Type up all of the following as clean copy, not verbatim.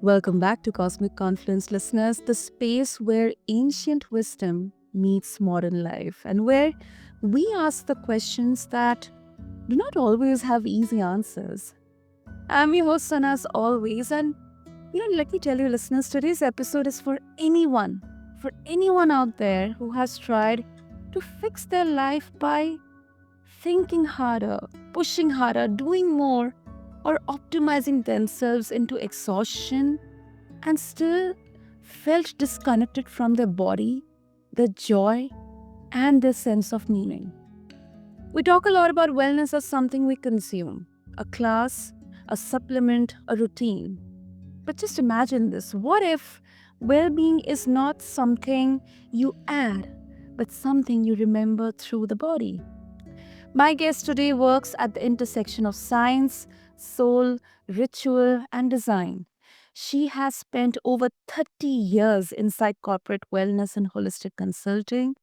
Welcome back to Cosmic Confluence, listeners, the space where ancient wisdom meets modern life and where we ask the questions that do not always have easy answers. I'm your host, Sana, as always, and let me tell you, listeners, today's episode is for anyone out there who has tried to fix their life by thinking harder, pushing harder, doing more, or optimizing themselves into exhaustion and still felt disconnected from their body, their joy, and their sense of meaning. We talk a lot about wellness as something we consume, a class, a supplement, a routine. But just imagine this, what if well being is not something you add, but something you remember through the body? My guest today works at the intersection of science, soul, ritual, and design. She has spent over 30 years inside corporate wellness and holistic consulting.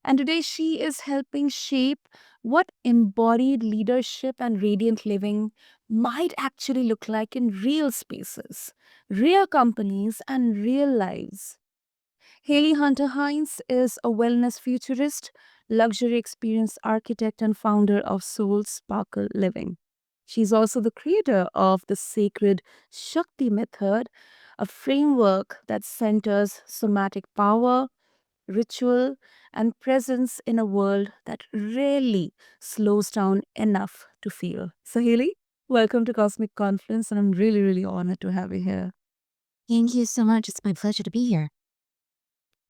And today she is helping shape what embodied leadership and radiant living might actually look like in real spaces, real companies, and real lives. Hayley Hunter Hines is a wellness futurist, luxury experience architect, and founder of Soul Sparkle Living. She's also the creator of the Sacred Shakti Method, a framework that centers somatic power, ritual, and presence in a world that rarely slows down enough to feel. So, Hayley, welcome to Cosmic Confluence, and I'm really, really honored to have you here. Thank you so much. It's my pleasure to be here.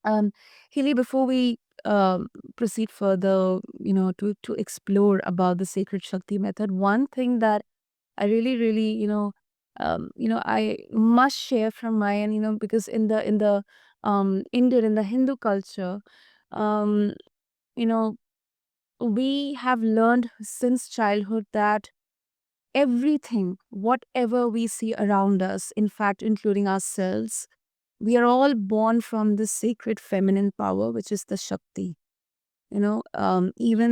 Um, Haley, before we proceed further, to explore about the Sacred Shakti method, one thing that I really, really, I must share from my end, because in the Indian, in the Hindu culture, um, you know, we have learned since childhood that everything, whatever we see around us, in fact, including ourselves, we are all born from this sacred feminine power, which is the Shakti. Even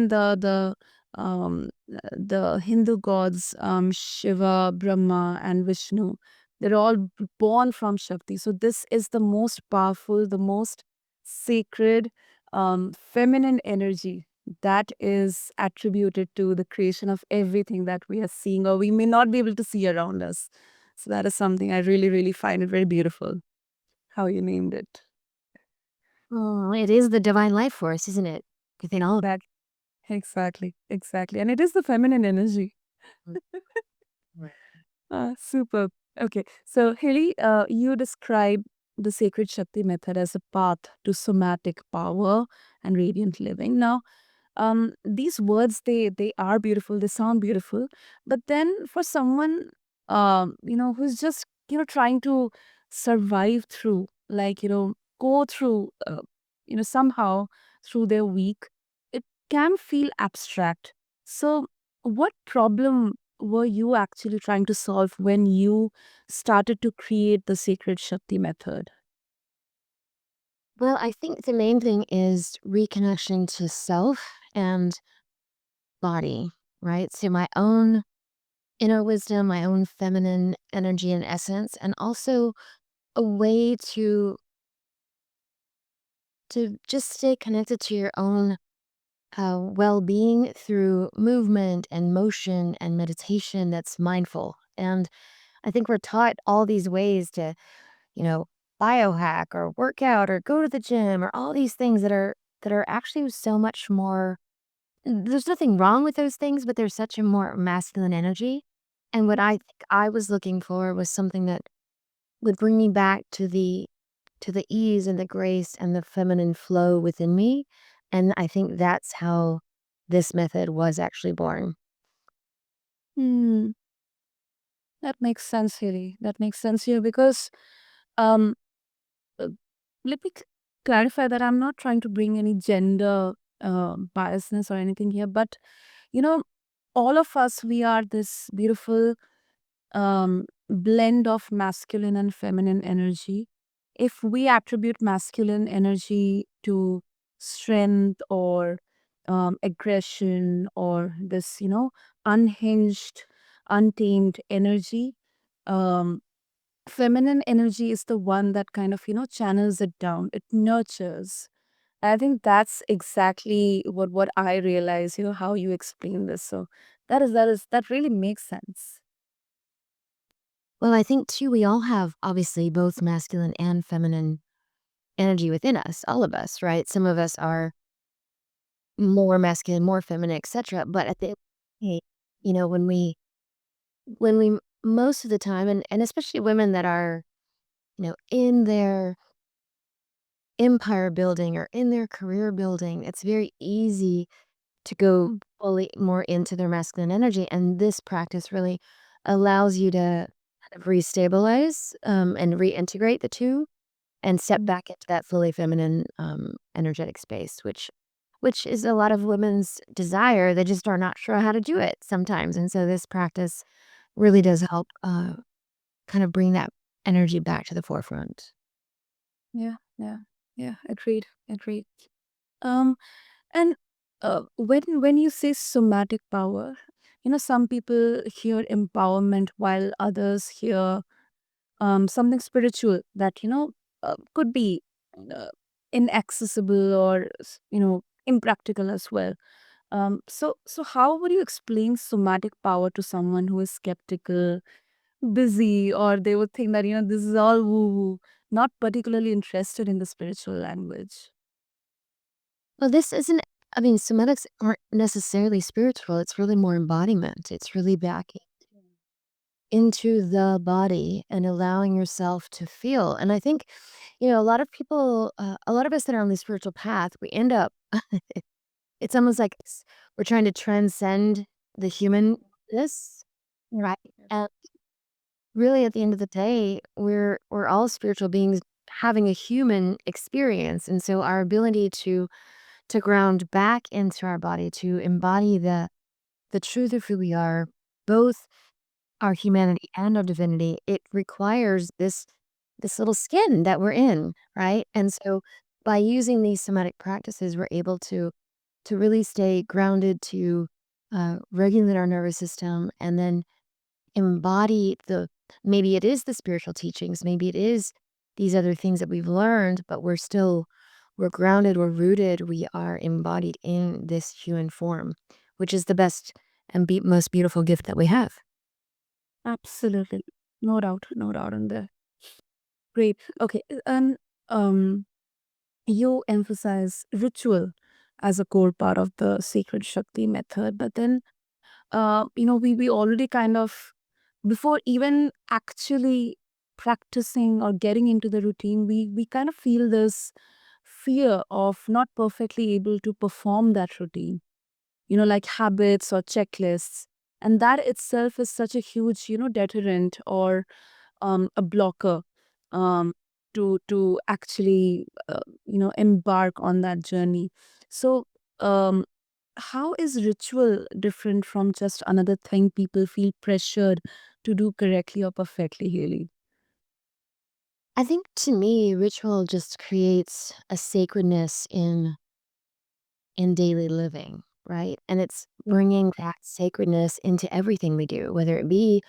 the Hindu gods, Shiva, Brahma, and Vishnu, they're all born from Shakti. So this is the most powerful, the most sacred, feminine energy that is attributed to the creation of everything that we are seeing or we may not be able to see around us. So that is something I really, really find it very beautiful how you named it. Oh, it is the divine life force, isn't it? Within all of That exactly, exactly. And it is the feminine energy. us. Right. Super. Okay. So, Haley, you describe the Sacred Shakti method as a path to somatic power and radiant living. Now, these words they are beautiful, they sound beautiful, but then for someone who's just trying to survive through, like, go through somehow through their week, it can feel abstract. So what problem were you actually trying to solve when you started to create the Sacred Shakti method? Well, I think the main thing is reconnection to self and body, right? So my own inner wisdom, my own feminine energy and essence, and also a way to just stay connected to your own well-being through movement and motion and meditation that's mindful. And I think we're taught all these ways to you know, biohack or work out or go to the gym or all these things that are actually so much more there's nothing wrong with those things, but there's such a more masculine energy. And what I think I was looking for was something that would bring me back to the ease and the grace and the feminine flow within me. And I think that's how this method was actually born. Hmm, that makes sense, Haley. That makes sense here because um uh, let me clarify that I'm not trying to bring any gender biasness or anything here, but you know, all of us, we are this beautiful blend of masculine and feminine energy. If we attribute masculine energy to strength or aggression or this, unhinged, untamed energy, um, feminine energy is the one that kind of, channels it down. It nurtures. I think that's exactly what I realize, how you explain this. So that really makes sense. Well, I think too, we all have obviously both masculine and feminine energy within us, all of us, right? Some of us are more masculine, more feminine, etc. But at the end of the day, you know, when we most of the time, and especially women that are, in their empire building or in their career building, it's very easy to go Mm, fully more into their masculine energy. And this practice really allows you to kind of restabilize and reintegrate the two and step mm. back into that fully feminine energetic space, which is a lot of women's desire. They just are not sure how to do it sometimes. And so this practice really does help kind of bring that energy back to the forefront. Yeah, yeah, yeah. Agreed, agreed. Um, and when you say somatic power, some people hear empowerment while others hear something spiritual that could be uh, inaccessible or impractical as well. So how would you explain somatic power to someone who is skeptical, busy, or they would think that this is all woo woo, not particularly interested in the spiritual language? Well, this isn't, I mean, somatics aren't necessarily spiritual. It's really more embodiment. It's really backing into the body and allowing yourself to feel. And I think, a lot of people, a lot of us that are on the spiritual path, we end up, it's almost like we're trying to transcend the humanness, right? And really, at the end of the day, we're all spiritual beings having a human experience. And so our ability to ground back into our body, to embody the truth of who we are, both our humanity and our divinity, it requires this little skin that we're in, right? And so by using these somatic practices, we're able to really stay grounded, to regulate our nervous system, and then embody the, maybe it is the spiritual teachings, maybe it is these other things that we've learned, but we're grounded, we're rooted, we are embodied in this human form, which is the best and most beautiful gift that we have. Absolutely. No doubt in there. Great. Okay. And um, you emphasize ritual as a core part of the Sacred Shakti method, but then, we already kind of, before even actually practicing or getting into the routine, we kind of feel this fear of not perfectly able to perform that routine, like habits or checklists. And that itself is such a huge, deterrent or a blocker to actually embark on that journey. So um, how is ritual different from just another thing people feel pressured to do correctly or perfectly, Haley? I think to me, ritual just creates a sacredness in daily living, right? And it's bringing that sacredness into everything we do, whether it be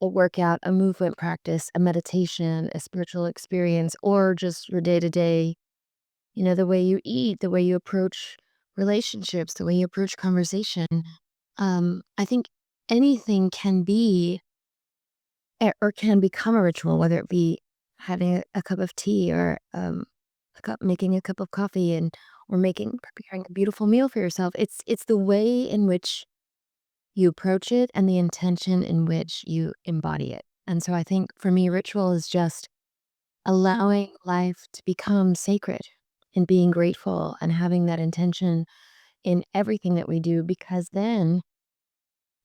a workout, a movement practice, a meditation, a spiritual experience, or just your day to day, the way you eat, the way you approach relationships, the way you approach conversation. I think anything can be or can become a ritual, whether it be having a cup of tea or making a cup of coffee and or making preparing a beautiful meal for yourself. It's the way in which you approach it and the intention in which you embody it. And so I think for me, ritual is just allowing life to become sacred and being grateful and having that intention in everything that we do, because then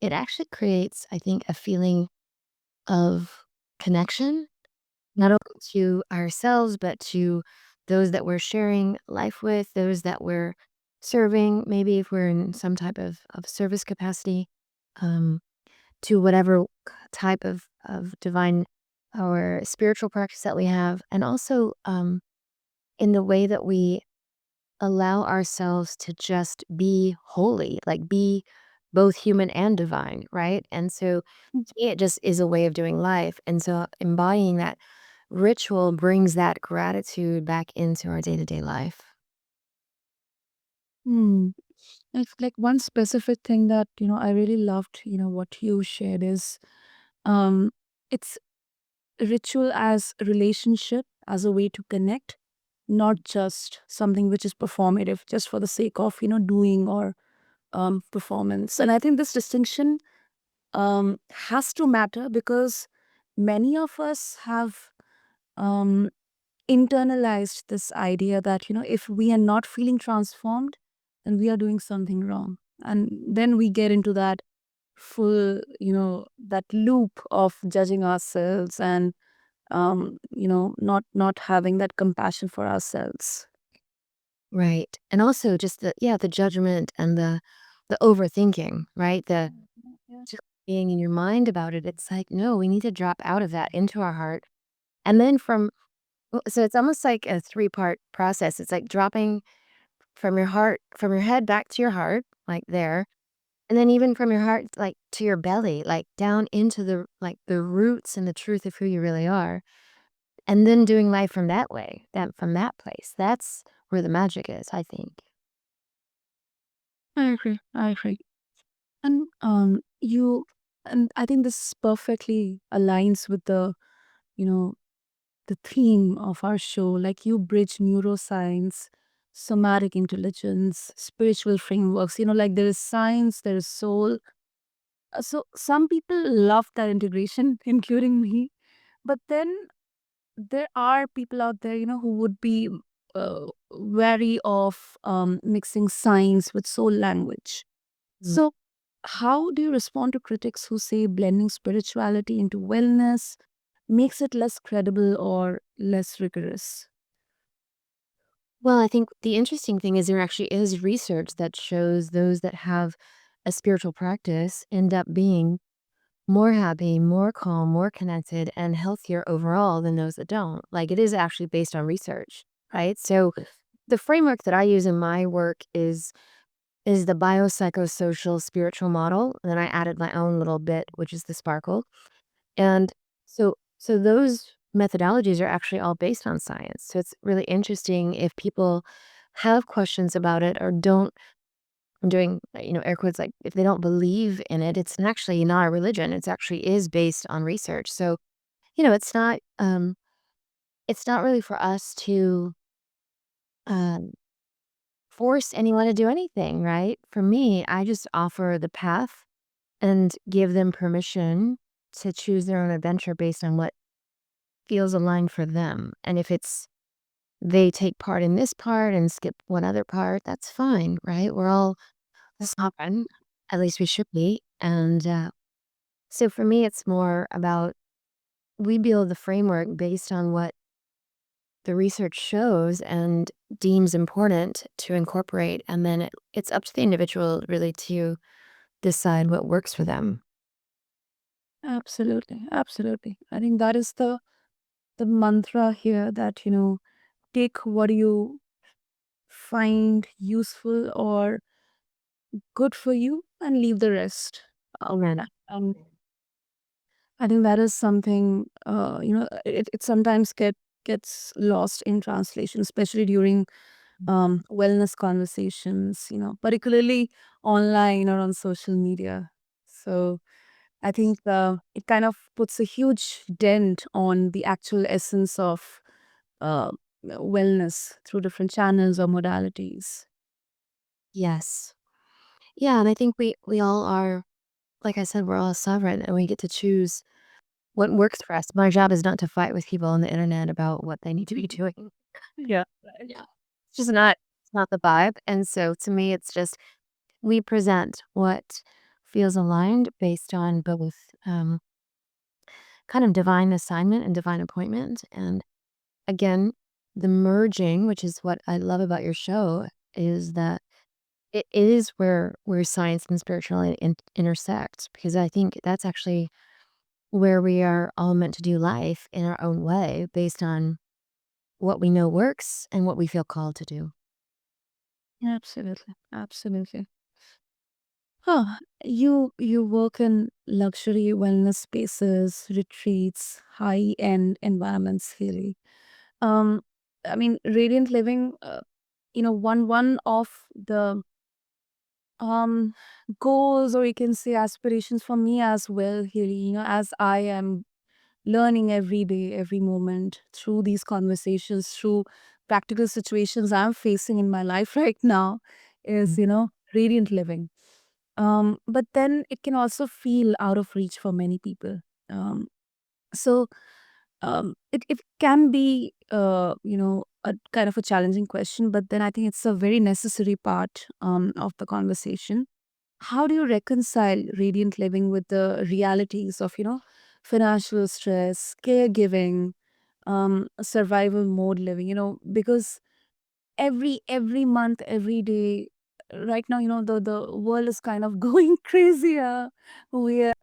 it actually creates, I think, a feeling of connection, not only to ourselves, but to those that we're sharing life with, those that we're serving, maybe if we're in some type of service capacity, um, to whatever type of divine or spiritual practice that we have. And also in the way that we allow ourselves to just be holy, like be both human and divine, right? And so to me, it just is a way of doing life. And so embodying that ritual brings that gratitude back into our day to day life. Hmm. Like one specific thing that, I really loved, what you shared is, um, it's ritual as a relationship, as a way to connect, not just something which is performative, just for the sake of, doing or performance. And I think this distinction has to matter because many of us have um, internalized this idea that, if we are not feeling transformed, then we are doing something wrong. And then we get into that full, that loop of judging ourselves and, not having that compassion for ourselves. Right. And also just the judgment and the overthinking, right? Yeah. Just being in your mind about it. It's like, no, we need to drop out of that into our heart. And then so it's almost like a three-part process. It's like dropping from your heart, from your head back to your heart, like there. And then even from your heart, like to your belly, like down into the roots and the truth of who you really are. And then doing life from that way, from that place. That's where the magic is, I think. I agree. I agree. And I think this perfectly aligns with you know, the theme of our show. Like you bridge neuroscience, somatic intelligence, spiritual frameworks. Like there is science, there is soul. So some people love that integration, including me. But then there are people out there, who would be wary of mixing science with soul language. Mm. So, how do you respond to critics who say blending spirituality into wellness makes it less credible or less rigorous? Well, I think the interesting thing is there actually is research that shows those that have a spiritual practice end up being more happy, more calm, more connected, and healthier overall than those that don't. Like it is actually based on research, right? So the framework that I use in my work is the biopsychosocial spiritual model. And then I added my own little bit, which is the sparkle. And so those methodologies are actually all based on science. So it's really interesting if people have questions about it or don't. I'm doing, air quotes, like if they don't believe in it, it's actually not a religion. It's actually is based on research. So, it's not really for us to um, force anyone to do anything, right? For me, I just offer the path and give them permission to choose their own adventure based on what feels aligned for them. And if it's they take part in this part and skip one other part, that's fine, right? We're all sovereign, at least we should be. And so for me, it's more about we build the framework based on what the research shows and deems important to incorporate. And then it's up to the individual really to decide what works for them. Absolutely, absolutely. I think that is the mantra here that, take what you find useful or good for you and leave the rest. Amen. Um, I think that is something, it sometimes gets lost in translation, especially during wellness conversations, particularly online or on social media. So I think it kind of puts a huge dent on the actual essence of uh, wellness through different channels or modalities. Yes. Yeah. And I think we all are, like I said, we're all sovereign and we get to choose what works for us. My job is not to fight with people on the internet about what they need to be doing. Yeah. Right. Yeah. It's not the vibe. And so to me, it's just we present what feels aligned based on both kind of divine assignment and divine appointment. And again, the merging, which is what I love about your show, is that it is where science and spirituality intersect because I think that's actually where we are all meant to do life in our own way based on what we know works and what we feel called to do. Absolutely. Absolutely. Huh. You work in luxury wellness spaces, retreats, high-end environments, really. Um, I mean, radiant living, one of the um goals, or you can say aspirations for me as well, here, as I am learning every day, every moment through these conversations, through practical situations I'm facing in my life right now, is, Mm. radiant living. But then it can also feel out of reach for many people. Um so it can be, a kind of a challenging question, but then I think it's a very necessary part of the conversation. How do you reconcile radiant living with the realities of, financial stress, caregiving, survival mode living? Because every month, every day, right now, the world is kind of going crazier. We're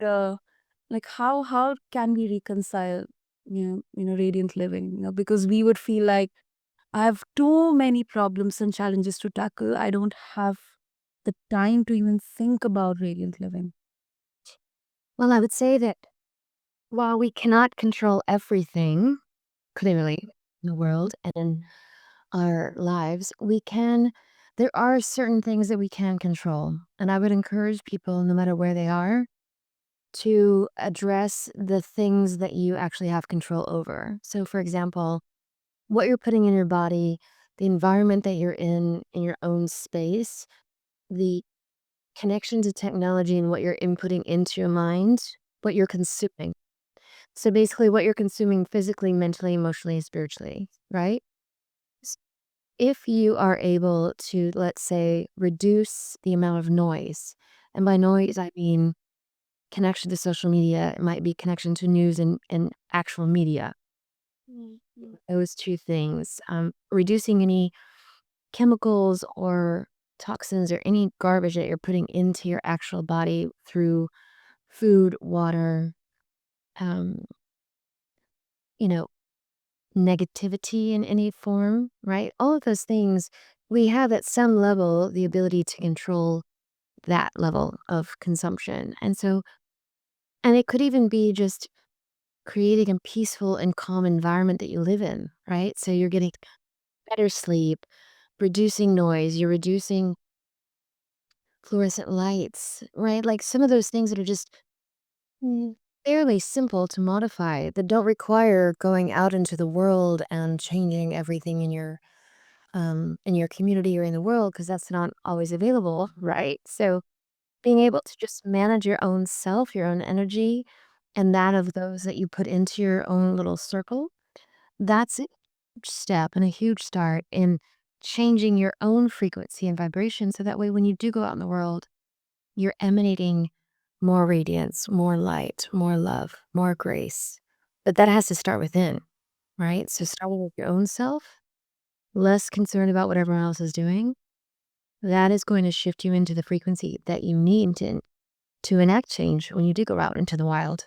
like, how can we reconcile, radiant living? Because we would feel like I have too many problems and challenges to tackle. I don't have the time to even think about radiant living. Well, I would say that while we cannot control everything, clearly, in the world and in our lives, there are certain things that we can control. And I would encourage people, no matter where they are, to address the things that you actually have control over. So, for example, what you're putting in your body, the environment that you're in your own space, the connection to technology and what you're inputting into your mind, what you're consuming. So basically, what you're consuming physically, mentally, emotionally, spiritually, right? S- If you are able to, let's say, reduce the amount of noise, and by noise, I mean connection to social media, it might be connection to news and actual media, Mm, mm, those two things, reducing any chemicals or toxins or any garbage that you're putting into your actual body through food, water, um, you know, negativity in any form, right? All of those things, we have at some level the ability to control that level of consumption. And it could even be just creating a peaceful and calm environment that you live in, right? So you're getting better sleep, reducing noise, you're reducing fluorescent lights, right? Like some of those things that are just fairly simple to modify that don't require going out into the world and changing everything in your community or in the world because that's not always available, right? So being able to just manage your own self, your own energy, and that of those that you put into your own little circle, that's a huge step and a huge start in changing your own frequency and vibration. So that way, when you do go out in the world, you're emanating more radiance, more light, more love, more grace. But that has to start within, right? So starting with your own self, less concerned about what everyone else is doing, that is going to shift you into the frequency that you need to enact change when you do go out into the wild.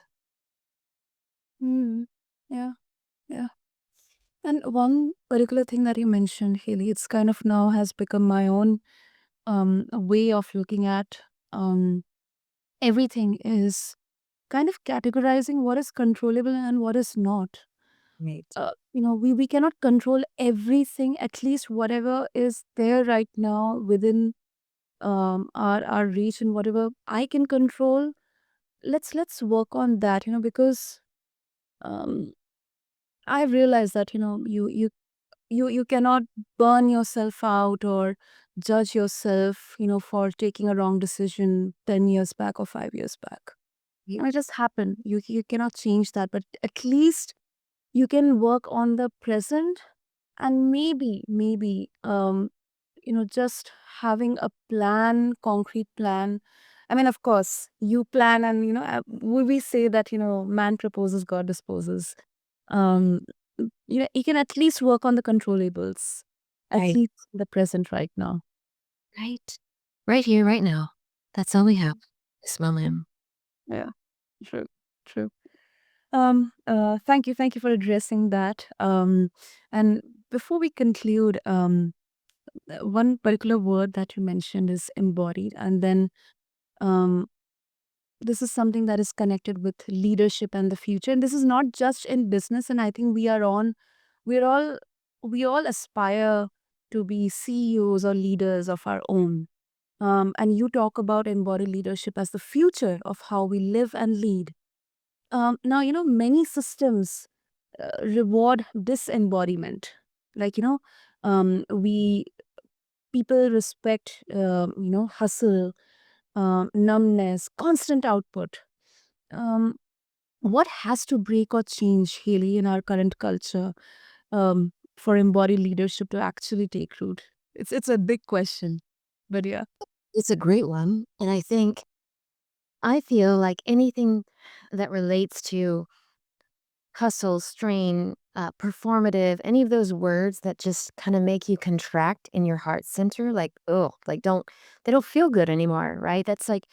mm. Yeah, yeah. And one particular thing that you mentioned, Haley, it's kind of now has become my own way of looking at um, everything, is kind of categorizing what is controllable and what is not. Right. We cannot control everything, at least whatever is there right now within our reach, and whatever I can control, let's work on that, because um I've realized that, you cannot burn yourself out or judge yourself, for taking a wrong decision 10 years back or 5 years back. It just happened. You cannot change that, but at least you can work on the present, and maybe just having a plan, concrete plan. I mean, of course, you plan, and we say that, man proposes, God disposes. um you can at least work on the controllables, at Right. least in the present right now. Right. Right here, right now. That's all we have. This moment. Yeah, true, true. Thank you for addressing that. And before we conclude, one particular word that you mentioned is embodied, and then Um, this is something that is connected with leadership and the future. And this is not just in business. And I think we're all, we all aspire to be CEOs or leaders of our own. And you talk about embodied leadership as the future of how we live and lead. Now, many systems reward disembodiment. Like, we people respect, hustle, numbness, constant output. Um, what has to break or change, Haley, in our current culture, for embodied leadership to actually take root? It's a big question, but yeah. It's a great one. And I feel like anything that relates to hustle, strain, performative, any of those words that just kind of make you contract in your heart center, like, oh, like they don't feel good anymore, right? That's like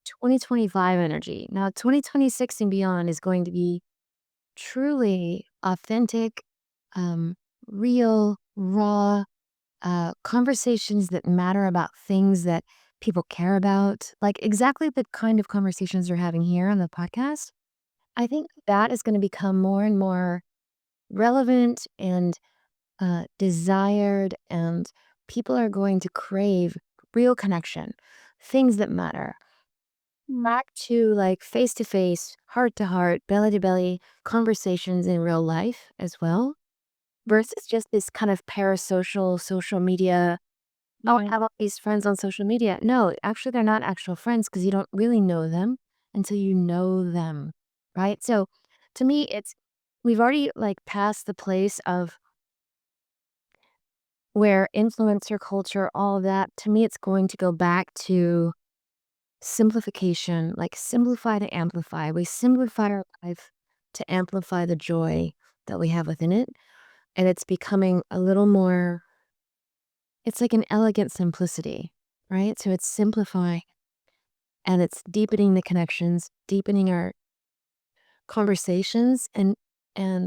2025 energy. Now, 2026 and beyond is going to be truly authentic, um, real, raw conversations that matter about things that people care about, like exactly the kind of conversations we're having here on the podcast. I think that is going to become more and more relevant and desired, and people are going to crave real connection, things that matter. Back to face, heart to heart, belly to belly conversations in real life as well, versus just this kind of parasocial social media. Oh, I have all these friends on social media. No, actually, they're not actual friends because you don't really know them until you know them, right? So to me, we've already like passed the place of where influencer culture, all of that. To me, it's going to go back to simplification, like simplify to amplify. We simplify our life to amplify the joy that we have within it. And it's becoming a little more, it's like an elegant simplicity, right? So it's simplifying and it's deepening the connections, deepening our conversations, and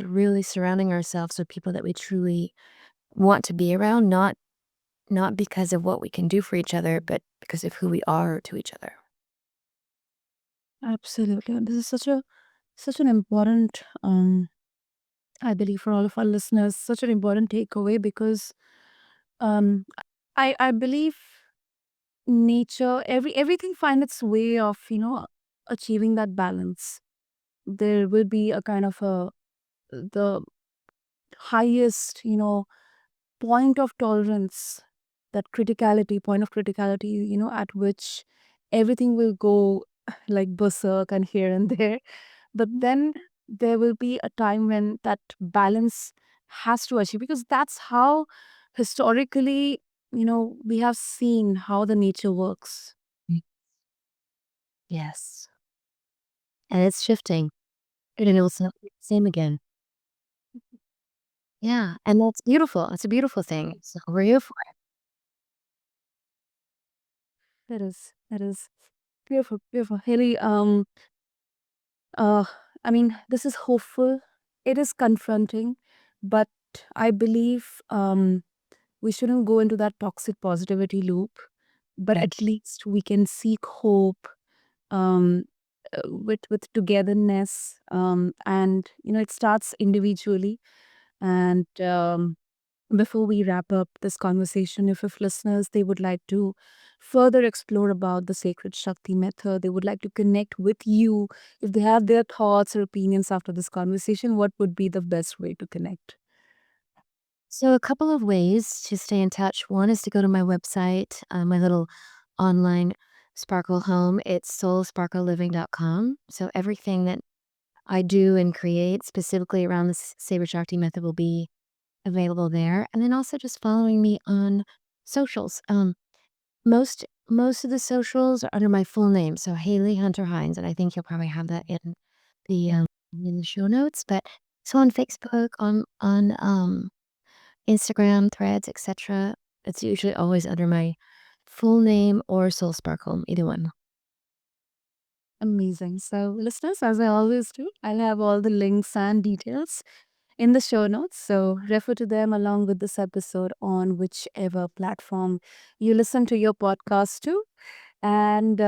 really surrounding ourselves with people that we truly want to be around, not because of what we can do for each other, but because of who we are to each other. Absolutely. And this is such an important, I believe, for all of our listeners, such an important takeaway because um I believe nature, everything find its way of, achieving that balance. There will be a kind of a the highest, point of tolerance, that criticality, point of criticality, at which everything will go like berserk and here and there. But then there will be a time when that balance has to achieve, because that's how historically, we have seen how the nature works. Mm. Yes. And it's shifting. And it will not be the same again. Yeah. And that's beautiful. It's a beautiful thing. So we're here for That is beautiful, beautiful. Haley, uh, I mean, this is hopeful. It is confronting, but I believe we shouldn't go into that toxic positivity loop. But it. at least we can seek hope, um, with togetherness, and it starts individually. And before we wrap up this conversation, if listeners, they would like to further explore about the Sacred Shakti Method, they would like to connect with you, if they have their thoughts or opinions after this conversation, what would be the best way to connect? So, a couple of ways to stay in touch. One is to go to my website, my little online sparkle home. It's soulsparkleliving.com. So, everything that I do and create specifically around the Sacred Shakti method will be available there. And then also just following me on socials. Most of the socials are under my full name. So, Hayley Hunter Hines. And I think you'll probably have that the in the show notes. But so on Facebook, on Instagram, Threads, etc. It's usually always under my full name or Soul Sparkle, either one. Amazing. So, listeners, as I always do, I'll have all the links and details in the show notes. So, refer to them along with this episode on whichever platform you listen to your podcast to. And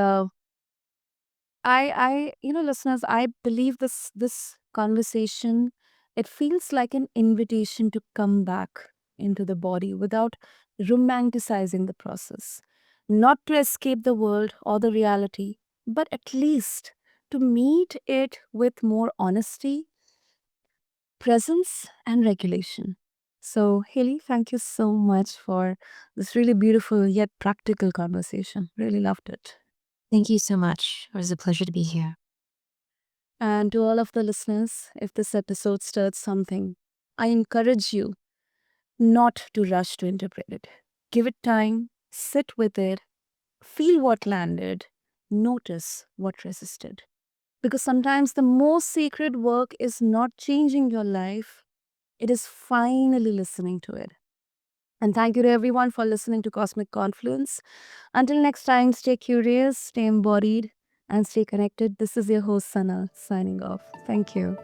listeners, I believe this conversation, it feels like an invitation to come back into the body without romanticizing the process, not to escape the world or the reality, but at least to meet it with more honesty, presence, and regulation. So, Haley, thank you so much for this really beautiful yet practical conversation. Really loved it. Thank you so much. It was a pleasure to be here. And to all of the listeners, if this episode stirred something, I encourage you not to rush to interpret it. Give it time, sit with it, feel what landed, notice what resisted. Because sometimes the most sacred work is not changing your life, it is finally listening to it. And thank you to everyone for listening to Cosmic Confluence. Until next time, stay curious, stay embodied, and stay connected. This is your host, Sana, signing off. Thank you.